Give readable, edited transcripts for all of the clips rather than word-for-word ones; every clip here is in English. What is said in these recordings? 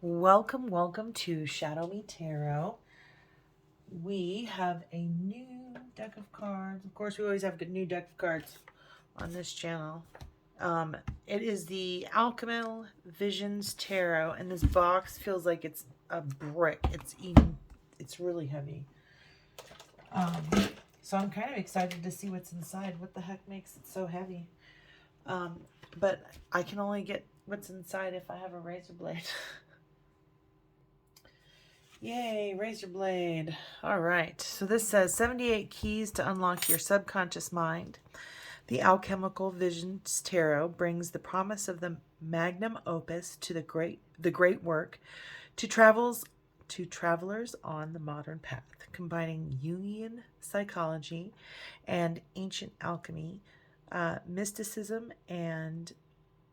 Welcome, welcome to ShadowMeTarot. We have a new deck of cards. Of course, we always have a new deck of cards on this channel. It is the Alchemical Visions Tarot, and this box feels like it's a brick. It's really heavy. So I'm kind of excited to see what's inside. What the heck makes it so heavy? But I can only get what's inside if I have a razor blade. Yay, razor blade. All right. So this says 78 keys to unlock your subconscious mind. The Alchemical Visions Tarot brings the promise of the magnum opus to the great work to travelers on the modern path, combining Jungian psychology and ancient alchemy, mysticism and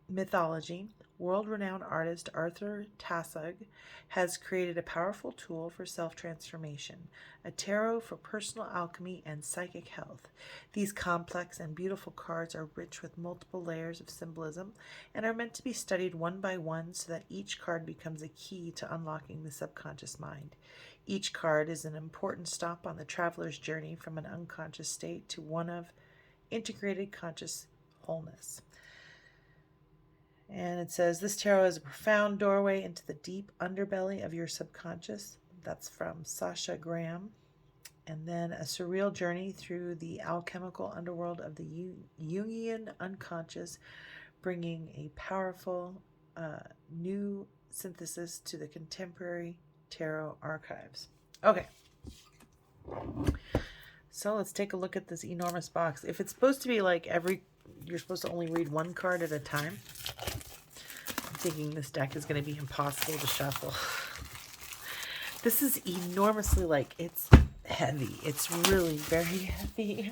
mythology. World-renowned artist Arthur Taussig has created a powerful tool for self-transformation, a tarot for personal alchemy and psychic health. These complex and beautiful cards are rich with multiple layers of symbolism and are meant to be studied one by one so that each card becomes a key to unlocking the subconscious mind. Each card is an important stop on the traveler's journey from an unconscious state to one of integrated conscious wholeness. And it says, this tarot is a profound doorway into the deep underbelly of your subconscious. That's from Sasha Graham. And then a surreal journey through the alchemical underworld of the Jungian unconscious, bringing a powerful new synthesis to the contemporary tarot archives. Okay. So let's take a look at this enormous box. If it's supposed to be like you're supposed to only read one card at a time, I'm thinking this deck is going to be impossible to shuffle. This is enormously, it's heavy. It's really very heavy.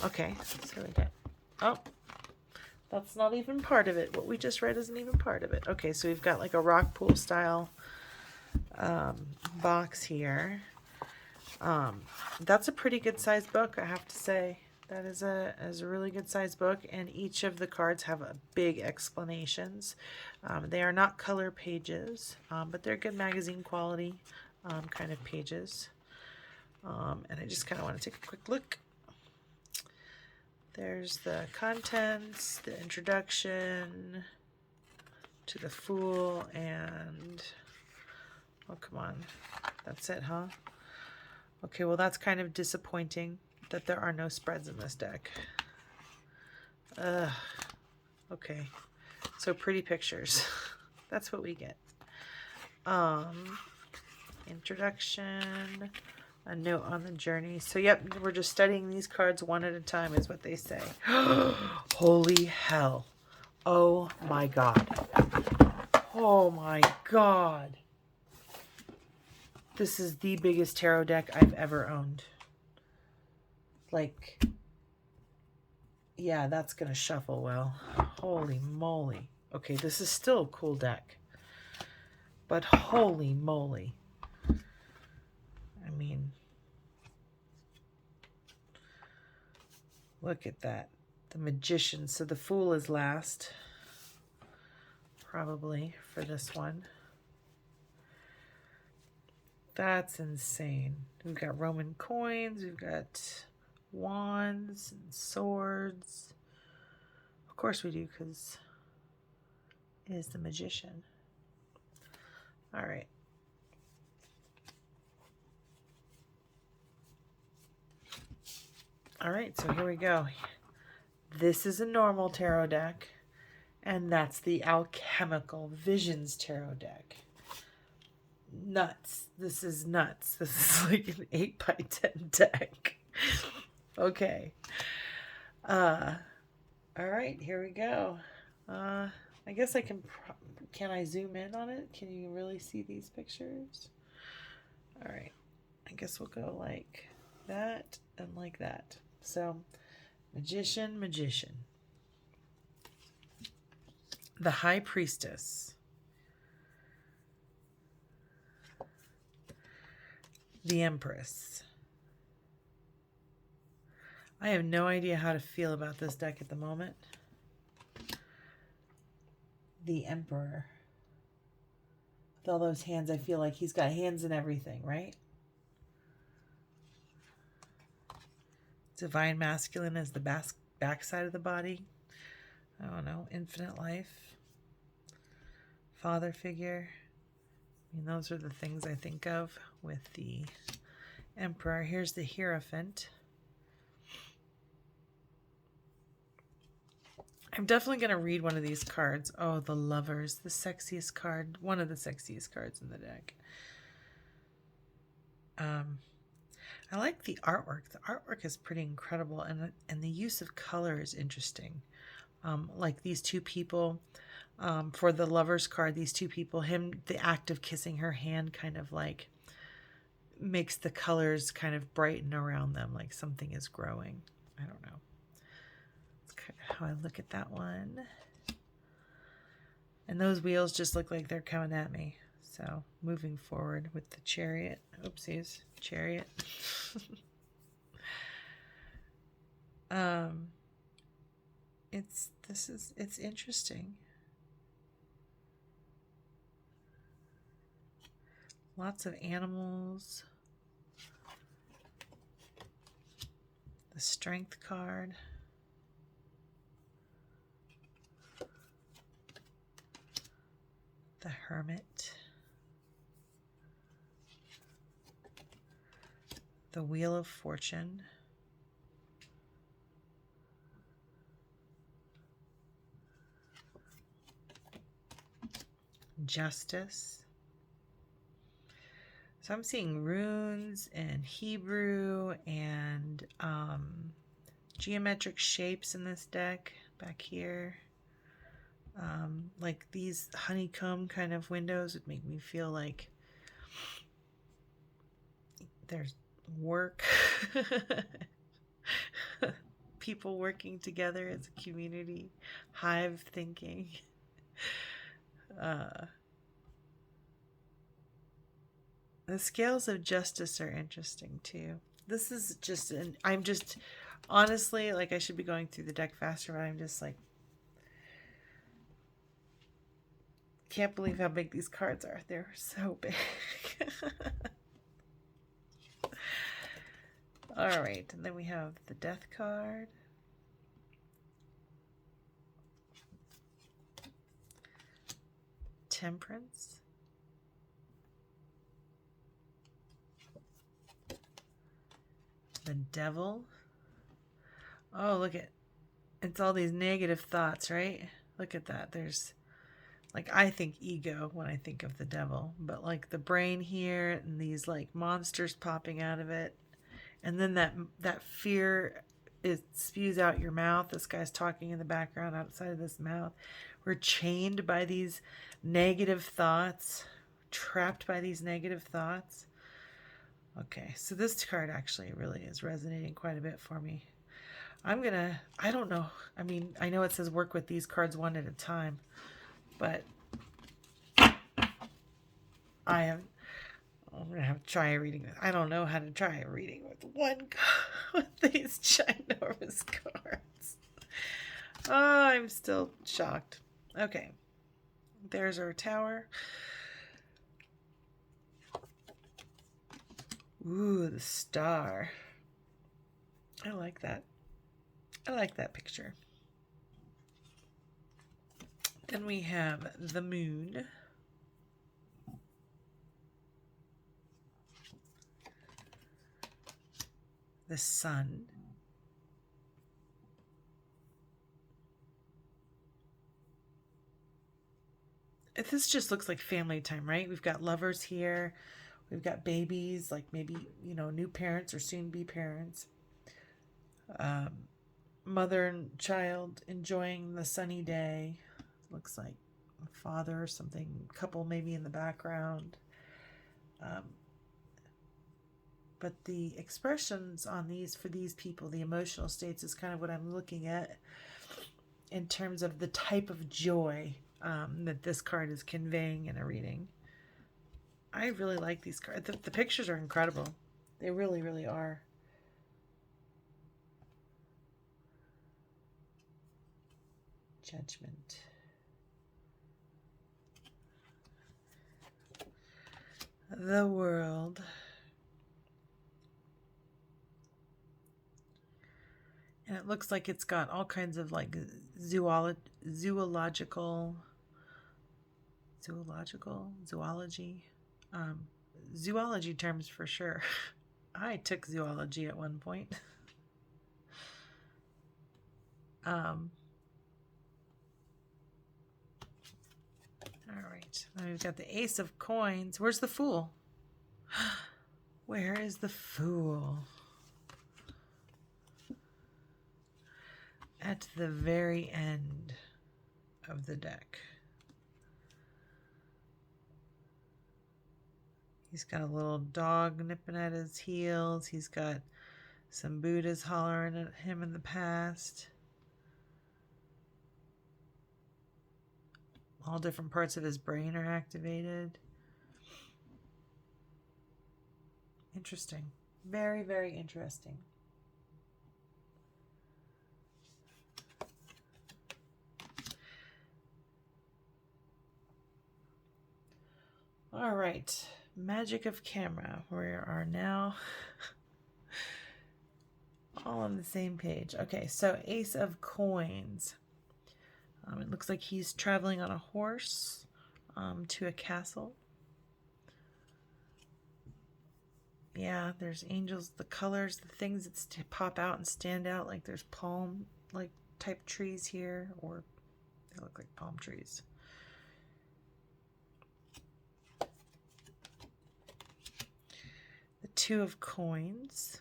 Okay, so we get, that's not even part of it. What we just read isn't even part of it. Okay, so we've got like a rock pool style box here. That's a pretty good sized book, I have to say. That is a really good sized book, and each of the cards have a big explanations. They are not color pages, but they're good magazine quality kind of pages. And I just kind of want to take a quick look. There's the contents, the introduction to the Fool, and oh, come on. That's it, huh? Okay, well, that's kind of disappointing that there are no spreads in this deck. Okay, so pretty pictures. That's what we get. Introduction, a note on the journey. So, yep, we're just studying these cards one at a time is what they say. Holy hell. Oh, my God. Oh, my God. This is the biggest tarot deck I've ever owned. Yeah, that's going to shuffle well. Holy moly. Okay, this is still a cool deck. But holy moly. I mean, look at that. The Magician. So the Fool is last. Probably for this one. That's insane. We've got Roman coins. We've got wands and swords. Of course we do, because it is the Magician. All right. All right, so here we go. This is a normal tarot deck, and that's the Alchemical Visions tarot deck. Nuts. This is nuts. This is like an 8x10 deck. Okay. All right, here we go. I guess I can I zoom in on it? Can you really see these pictures? All right. I guess we'll go like that and like that. So, Magician. The High Priestess. The Empress. I have no idea how to feel about this deck at the moment. The Emperor. With all those hands, I feel like he's got hands in everything, right? Divine masculine is the back side of the body. I don't know. Infinite life. Father figure. I mean, those are the things I think of with the Emperor. Here's the Hierophant. I'm definitely going to read one of these cards. Oh, the Lovers. The sexiest card. One of the sexiest cards in the deck. I like the artwork. The artwork is pretty incredible. And the use of color is interesting. Like these two people. For the Lovers card, these two people, the act of kissing her hand kind of like makes the colors kind of brighten around them, like something is growing. I don't know. That's kind of how I look at that one. And those wheels just look like they're coming at me. So moving forward with the Chariot. Oopsies, Chariot. It's interesting. Lots of animals. The Strength card. The Hermit. The Wheel of Fortune. Justice. So I'm seeing runes and Hebrew and geometric shapes in this deck back here. Like these honeycomb kind of windows would make me feel like there's work. People working together as a community. Hive thinking. The scales of justice are interesting too. This is just I'm just honestly, like, I should be going through the deck faster, but I'm just like, can't believe how big these cards are. They're so big. All right, and then we have the Death card. Temperance. The Devil. Oh, look at, it's all these negative thoughts, right? Look at that. There's, like, I think ego when I think of the Devil, but like the brain here and these like monsters popping out of it. And then that fear, it spews out your mouth. This guy's talking in the background outside of this mouth. We're chained by these negative thoughts, trapped by these negative thoughts. Okay, so this card actually really is resonating quite a bit for me. I don't know. I mean, I know it says work with these cards one at a time, but I'm going to have to try a reading. I don't know how to try a reading with one card, with these ginormous cards. Oh, I'm still shocked. Okay, there's our Tower. Ooh, the Star. I like that. I like that picture. Then we have the Moon. The Sun. This just looks like family time, right? We've got lovers here. We've got babies, like maybe, new parents or soon-be parents. Mother and child enjoying the sunny day. Looks like a father or something, couple maybe in the background. But the expressions on these, for these people, the emotional states, is kind of what I'm looking at in terms of the type of joy that this card is conveying in a reading. I really like these cards. The pictures are incredible. They really, really are. Judgment. the World. And it looks like it's got all kinds of like zoology, zoology terms for sure. I took zoology at one point. All right, now we've got the Ace of Coins. Where's the Fool? Where is the Fool? At the very end of the deck. He's got a little dog nipping at his heels. He's got some Buddhas hollering at him in the past. All different parts of his brain are activated. Interesting. Very, very interesting. All right. Magic of camera. We are now all on the same page. Okay, so Ace of Coins. It looks like he's traveling on a horse to a castle. Yeah, there's angels, the colors, the things that pop out and stand out, like there's palm like type trees here, or they look like palm trees. The Two of Coins.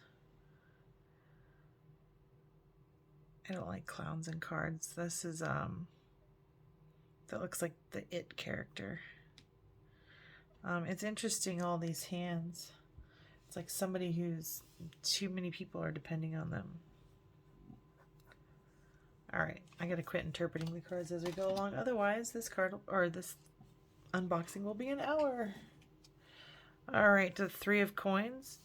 I don't like clowns and cards. This is that looks like the It character. It's interesting, all these hands. It's like somebody who's too many people are depending on them. All right, I gotta quit interpreting the cards as we go along. Otherwise, this card or this unboxing will be an hour. All right, the Three of Coins.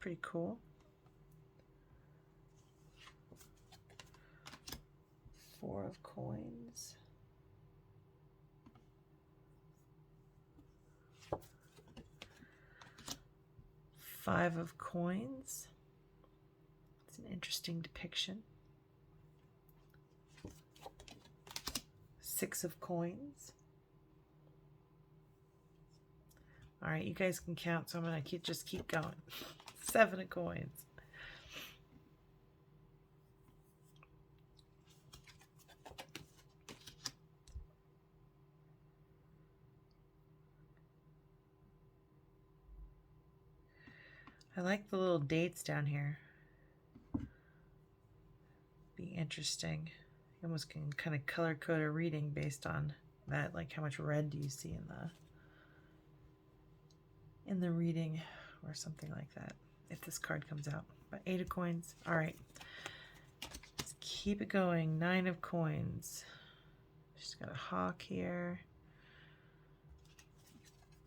Pretty cool. Four of Coins. Five of Coins. It's an interesting depiction. Six of Coins. All right, you guys can count, so I'm gonna just keep going. Seven of Coins. I like the little dates down here. Be interesting. You almost can kind of color code a reading based on that, like how much red do you see in the reading or something like that, if this card comes out. But Eight of Coins. All right. Let's keep it going. Nine of Coins. She's got a hawk here.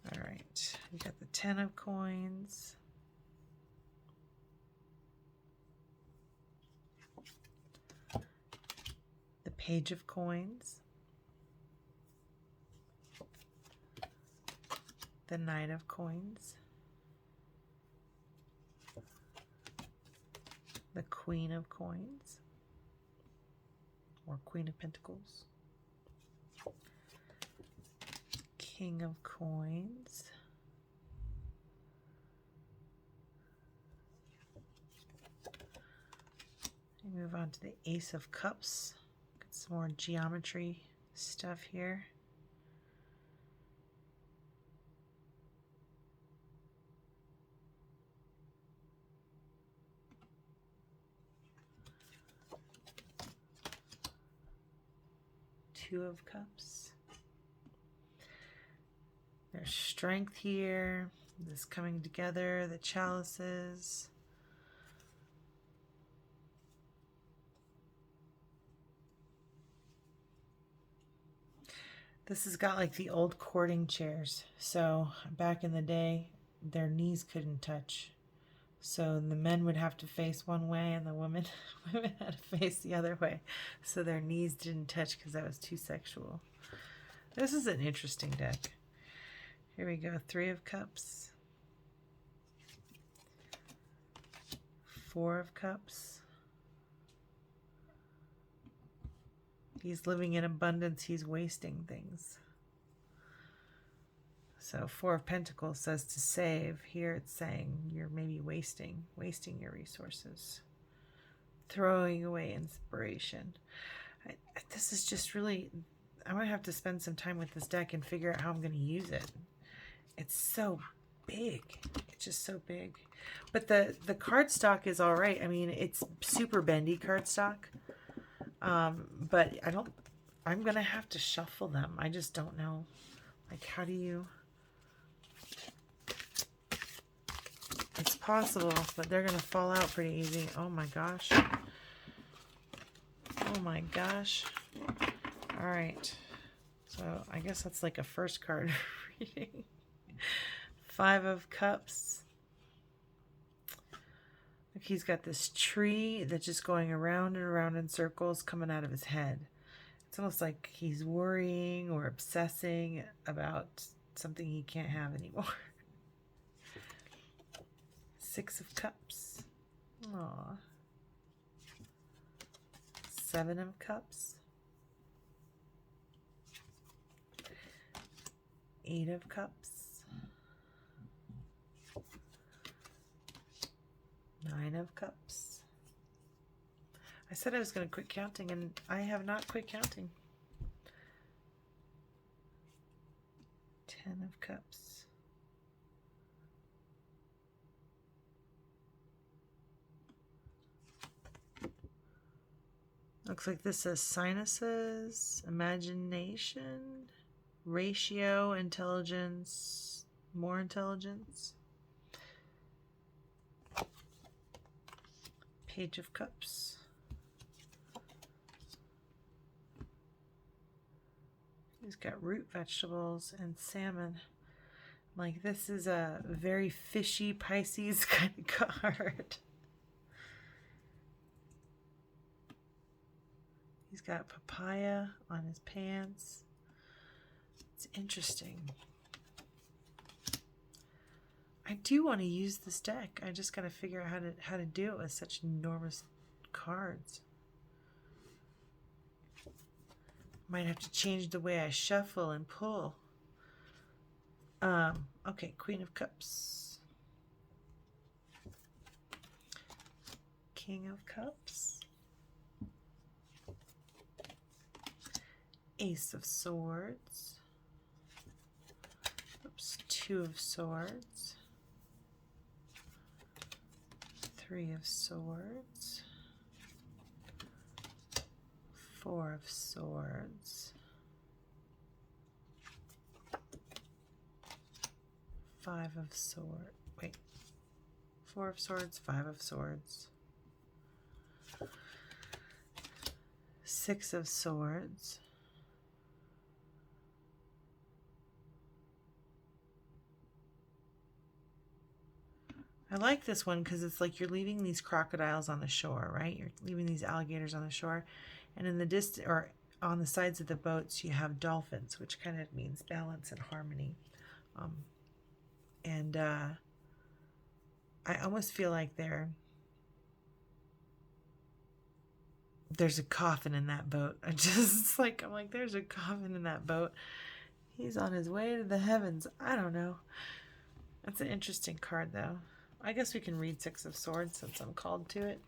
All right. We got the 10 of Coins. The Page of Coins. The Knight of Coins. The Queen of Coins. Or Queen of Pentacles. King of Coins. And move on to the Ace of Cups. Got some more geometry stuff here. Two of Cups. There's strength here. This coming together. The chalices. This has got like the old courting chairs. So back in the day, their knees couldn't touch. So the men would have to face one way and the women had to face the other way. So their knees didn't touch because that was too sexual. This is an interesting deck. Here we go. 3 of Cups. 4 of Cups. He's living in abundance. He's wasting things. So 4 of Pentacles says to save. Here it's saying you're maybe wasting your resources. Throwing away inspiration. This is just really... I'm going to have to spend some time with this deck and figure out how I'm going to use it. It's so big. It's just so big. But the cardstock is all right. I mean, it's super bendy cardstock. But I'm going to have to shuffle them. I just don't know. Like, how do you... It's possible, but they're going to fall out pretty easy. Oh my gosh. Oh my gosh. All right. So I guess that's like a first card reading. 5 of Cups. Look, he's got this tree that's just going around and around in circles coming out of his head. It's almost like he's worrying or obsessing about something he can't have anymore. 6 of Cups. Aww. 7 of Cups. 8 of Cups. 9 of Cups. I said I was going to quit counting, and I have not quit counting. 10 of Cups. Looks like this says sinuses, imagination, ratio, intelligence, more intelligence. Page of Cups. He's got root vegetables and salmon. Like, this is a very fishy Pisces kind of card. He's got papaya on his pants. It's interesting. I do want to use this deck. I just got to figure out how to do it with such enormous cards. Might have to change the way I shuffle and pull. Okay, Queen of Cups. King of Cups. Ace of Swords. Oops, 2 of Swords. 3 of Swords. 4 of Swords. 5 of Swords. Wait. 4 of Swords, 5 of Swords. 6 of Swords. I like this one because it's like you're leaving these crocodiles on the shore, right? You're leaving these alligators on the shore. And in the distance, or on the sides of the boats, you have dolphins, which kind of means balance and harmony. I almost feel like there's a coffin in that boat. I'm like, there's a coffin in that boat. He's on his way to the heavens. I don't know. That's an interesting card, though. I guess we can read 6 of Swords since I'm called to it.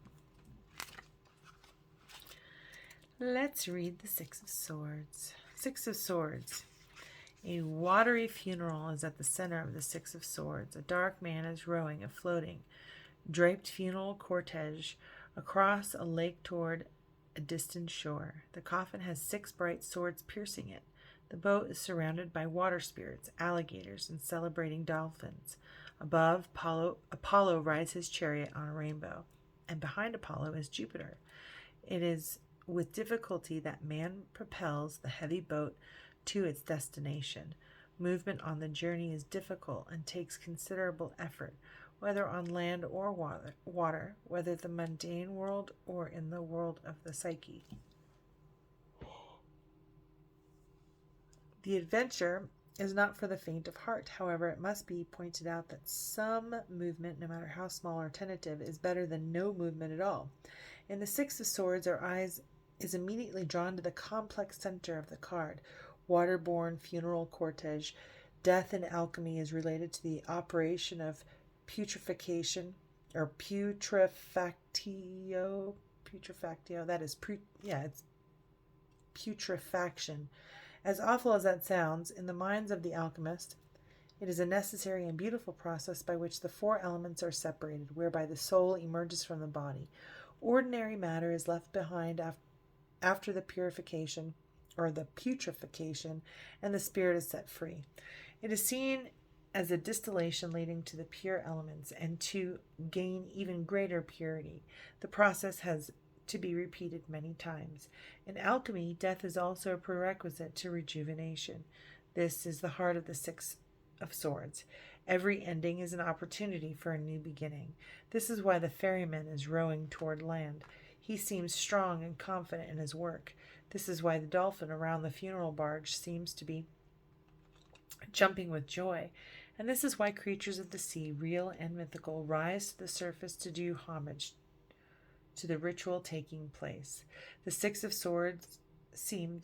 Let's read the 6 of Swords. 6 of Swords. A watery funeral is at the center of the 6 of Swords. A dark man is rowing a floating, draped funeral cortege across a lake toward a distant shore. The coffin has 6 bright swords piercing it. The boat is surrounded by water spirits, alligators, and celebrating dolphins. Above, Apollo rides his chariot on a rainbow, and behind Apollo is Jupiter. It is with difficulty that man propels the heavy boat to its destination. Movement on the journey is difficult and takes considerable effort, whether on land or water, whether the mundane world or in the world of the psyche. The adventure is not for the faint of heart. However, it must be pointed out that some movement, no matter how small or tentative, is better than no movement at all. In the Six of Swords, our eyes is immediately drawn to the complex center of the card. Waterborne funeral cortege. Death in alchemy is related to the operation of putrefaction or putrefactio. That is, it's putrefaction. As awful as that sounds, in the minds of the alchemist, it is a necessary and beautiful process by which the four elements are separated, whereby the soul emerges from the body. Ordinary matter is left behind after the purification or the putrefaction, and the spirit is set free. It is seen as a distillation leading to the pure elements and to gain even greater purity. The process has to be repeated many times. In alchemy, death is also a prerequisite to rejuvenation. This is the heart of the Six of Swords. Every ending is an opportunity for a new beginning. This is why the ferryman is rowing toward land. He seems strong and confident in his work. This is why the dolphin around the funeral barge seems to be jumping with joy. And this is why creatures of the sea, real and mythical, rise to the surface to do homage to the ritual taking place. The Six of Swords seem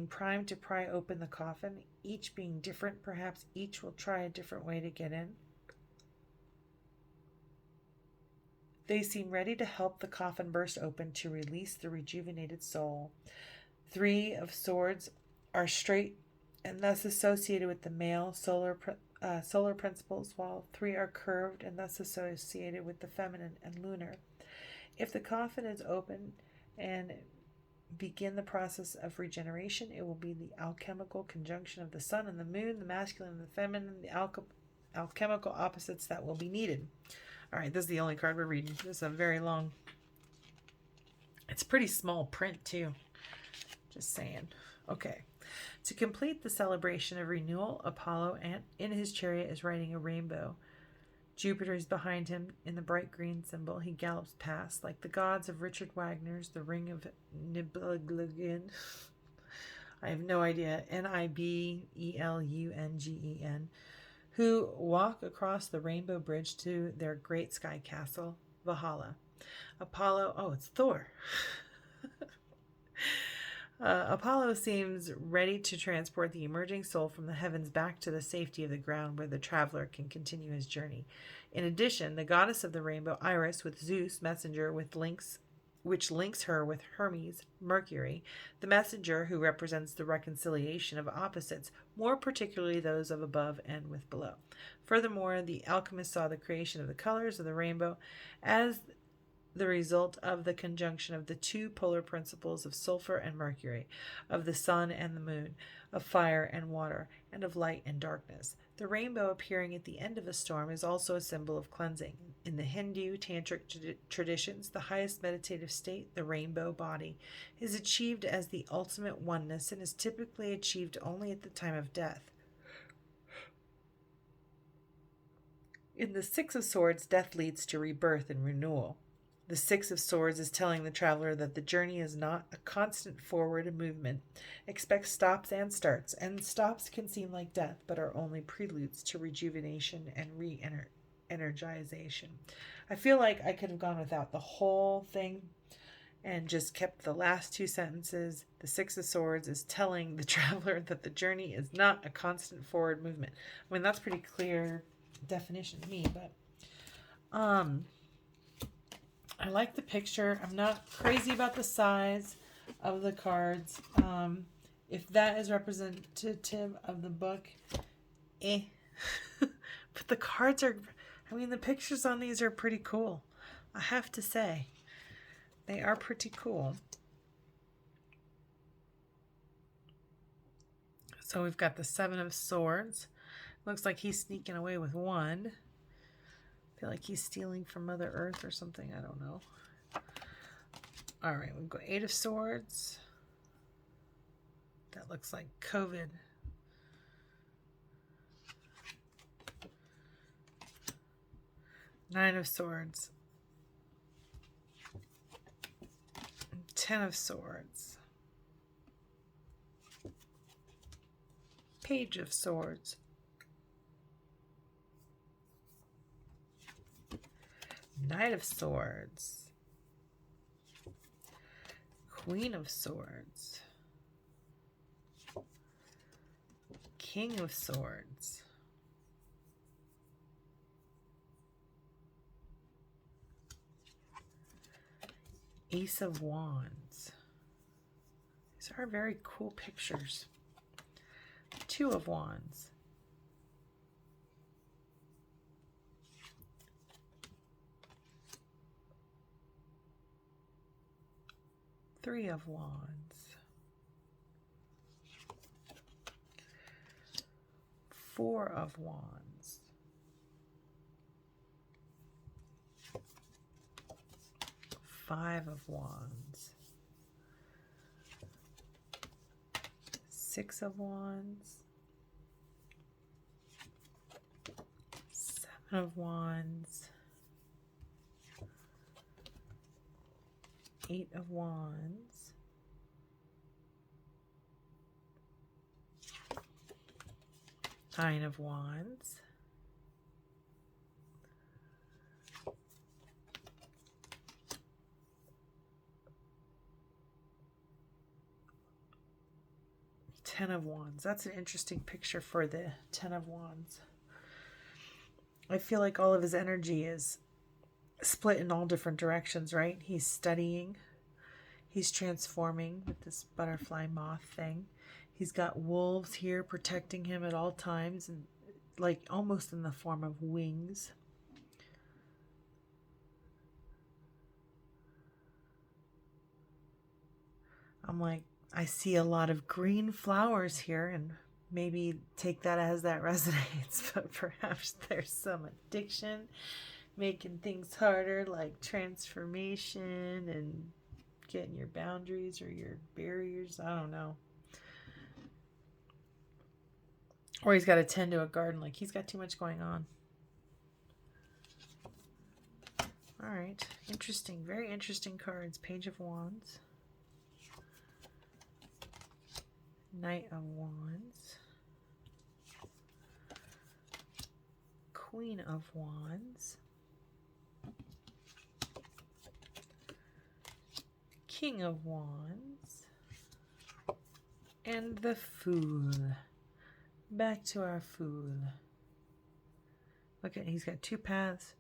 primed to pry open the coffin, each being different. Perhaps each will try a different way to get in. They seem ready to help the coffin burst open to release the rejuvenated soul. Three of Swords are straight and thus associated with the male solar principles, while three are curved and thus associated with the feminine and lunar. If the coffin is open and begin the process of regeneration, it will be the alchemical conjunction of the sun and the moon, the masculine and the feminine, the alchemical opposites that will be needed. All right, this is the only card we're reading. This is a very long, it's pretty small print too. Just saying. Okay. To complete the celebration of renewal, Apollo in his chariot is riding a rainbow. Jupiter is behind him in the bright green symbol. He gallops past like the gods of Richard Wagner's The Ring of Nibelungen. I have no idea. Nibelungen, who walk across the rainbow bridge to their great sky castle, Valhalla. Apollo, it's Thor. Apollo seems ready to transport the emerging soul from the heavens back to the safety of the ground where the traveler can continue his journey. In addition, the goddess of the rainbow, Iris, with Zeus, messenger, which links her with Hermes, Mercury, the messenger who represents the reconciliation of opposites, more particularly those of above and with below. Furthermore, the alchemist saw the creation of the colors of the rainbow as the result of the conjunction of the two polar principles of sulfur and mercury, of the sun and the moon, of fire and water, and of light and darkness. The rainbow appearing at the end of a storm is also a symbol of cleansing. In the Hindu tantric traditions, the highest meditative state, the rainbow body, is achieved as the ultimate oneness and is typically achieved only at the time of death. In the Six of Swords, death leads to rebirth and renewal. The Six of Swords is telling the traveler that the journey is not a constant forward movement. Expect stops and starts, and stops can seem like death, but are only preludes to rejuvenation and re-energization. I feel like I could have gone without the whole thing and just kept the last two sentences. The Six of Swords is telling the traveler that the journey is not a constant forward movement. I mean, that's pretty clear definition to me, but I like the picture. I'm not crazy about the size of the cards. If that is representative of the book, But the cards are, the pictures on these are pretty cool. I have to say. They are pretty cool. So we've got the Seven of Swords. Looks like he's sneaking away with one. Feel like he's stealing from Mother Earth or something. I don't know. All right, we'll go Eight of Swords. That looks like COVID. Nine of Swords. 10 of Swords. Page of Swords. Knight of Swords. Queen of Swords. King of Swords. Ace of Wands. These are very cool pictures. Two of Wands. Three of Wands. Four of Wands. Five of Wands. Six of Wands. Seven of Wands. Eight of Wands. Nine of Wands. Ten of Wands. That's an interesting picture for the Ten of Wands. I feel like all of his energy is split in all different directions, right? He's studying. He's transforming with this butterfly moth thing. He's got wolves here protecting him at all times, and like almost in the form of wings. I'm like, I see a lot of green flowers here, and maybe take that as that resonates, but perhaps there's some addiction making things harder, like transformation and getting your boundaries or your barriers. I don't know. Or he's got to tend to a garden, like he's got too much going on. All right. Interesting. Very interesting cards. Page of Wands. Knight of Wands. Queen of Wands. King of Wands. And the Fool. Back to our Fool. Look at, he's got two paths.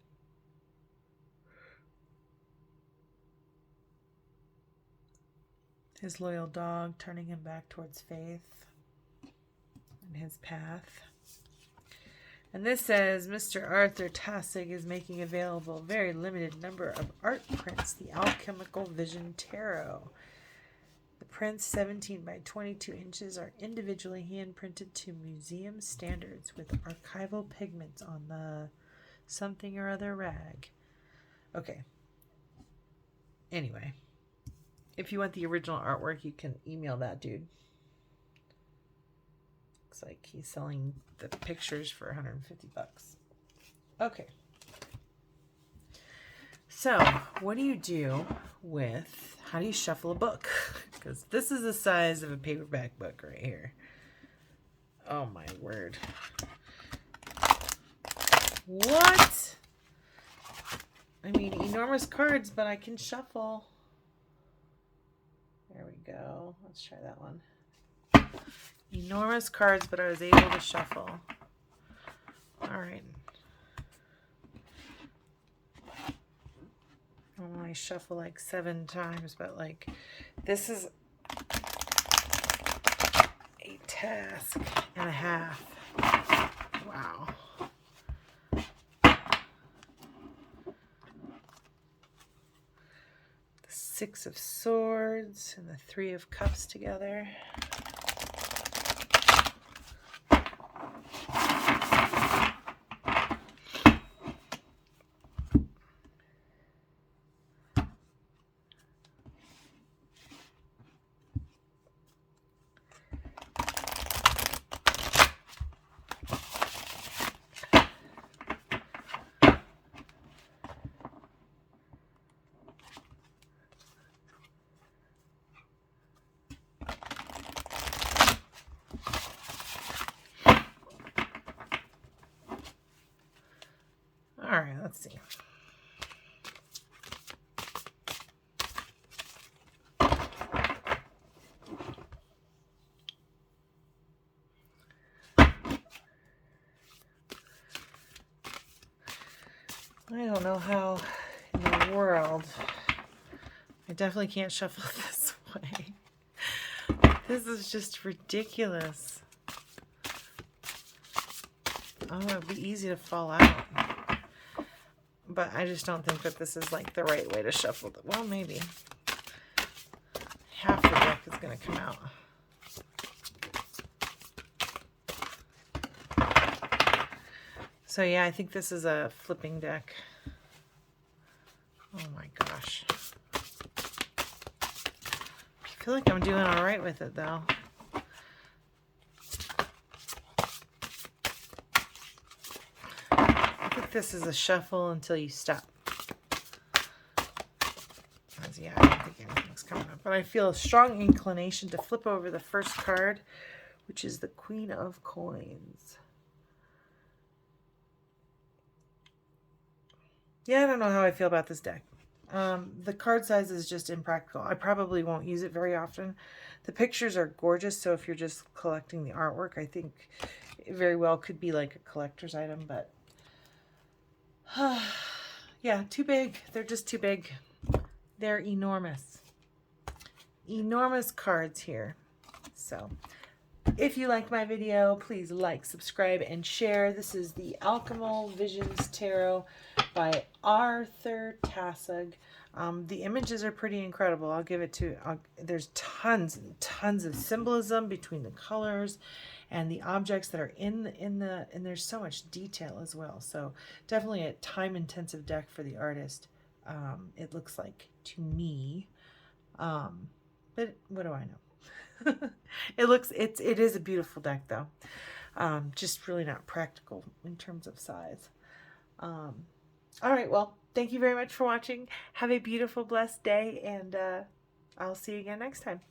His loyal dog turning him back towards faith and his path. And this says, Mr. Arthur Taussig is making available a very limited number of art prints, the Alchemical Vision Tarot. The prints, 17 by 22 inches, are individually hand-printed to museum standards with archival pigments on the something or other rag. Okay. Anyway, if you want the original artwork, you can email that dude. Looks like he's selling the pictures for $150. Okay. So, what do you do with, how do you shuffle a book? Because this is the size of a paperback book right here. Oh my word. What? I mean, enormous cards, but I can shuffle. There we go. Let's try that one. Enormous cards, but I was able to shuffle. All right. I only shuffle like 7 times, but like this is a task and a half. Wow. The 6 of Swords and the 3 of Cups together. Let's see. I don't know how in the world. I definitely can't shuffle this way. This is just ridiculous. Oh, it'd be easy to fall out. But I just don't think that this is like the right way to shuffle it. Well, maybe. Half the deck is going to come out. So yeah, I think this is a flipping deck. Oh my gosh. I feel like I'm doing all right with it though. I think this is a shuffle until you stop. Yeah, I don't think anything's coming up. But I feel a strong inclination to flip over the first card, which is the Queen of Coins. Yeah, I don't know how I feel about this deck. The card size is just impractical. I probably won't use it very often. The pictures are gorgeous, so if you're just collecting the artwork, I think it very well could be like a collector's item, but yeah, too big. They're just too big. They're enormous. Enormous cards here. So if you like my video, please like, subscribe, and share. This is the Alchemical Visions Tarot by Arthur Taussig. The images are pretty incredible. I'll give it to there's tons and tons of symbolism between the colors and the objects that are and there's so much detail as well. So definitely a time-intensive deck for the artist. It looks like to me. But what do I know? It is a beautiful deck though. Just really not practical in terms of size. All right, well, thank you very much for watching. Have a beautiful, blessed day, and I'll see you again next time.